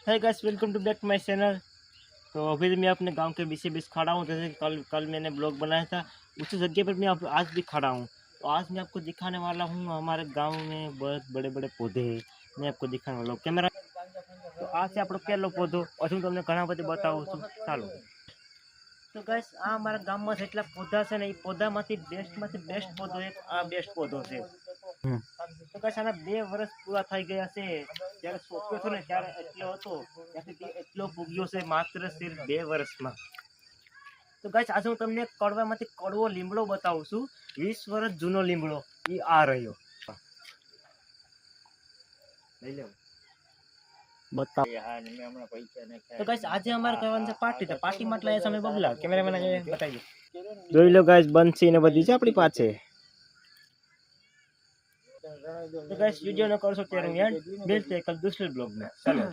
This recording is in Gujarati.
Hi guys, welcome to back my channel. तो अभी मैं अपने गांव के बीच बीच खड़ा हूँ। जैसे कल मैंने ब्लॉग बनाया था, उसी जगह पर मैं आज भी खड़ा हूँ। तो आज मैं आपको दिखाने वाला हूँ हमारे गांव में बहुत बड़े बड़े पौधे हैं। मैं आपको दिखाने वाला हूँ कैमरा। तो आज से આપણો પહેલો પौधો હજુ તમને ઘણા બધા બતાવું છું, ચાલો। તો ગાઈસ, આ અમારા ગામમાં જેટલા પૌધા છે ને, એ પૌધામાંથી બેસ્ટ પૌધો એક આ બેસ્ટ પૌધો છે। તો ગાઈસ, આના 2 વર્ષ પૂરા થઈ ગયા છે। જ્યારે સોંપ્યો હતો ને ત્યારે એટલો હતો, ત્યાંથી એટલો પૂગ્યો છે માત્ર સિર્ફ 2 વર્ષમાં। તો ગાઈસ, આજે હું તમને કડવામાંથી કડવો લીમડો બતાવું છું। 20 વર્ષ જૂનો લીમડો એ આ રહ્યો, લઈ લેવો બતાવ। તો ગાઈસ, આજે અમારે કરવાનું છે પાર્ટી। તો પાર્ટી માટે લાયા છે અમે બબલા। કેમેરામેન બતાવી દો, જોઈ લો ગાઈસ, બંસી ને બધી છે આપણી પાસે। तो गाइस, वीडियो न करशो त्यारे एंड मिलते हैं कल दूसरे ब्लॉग में। चलो।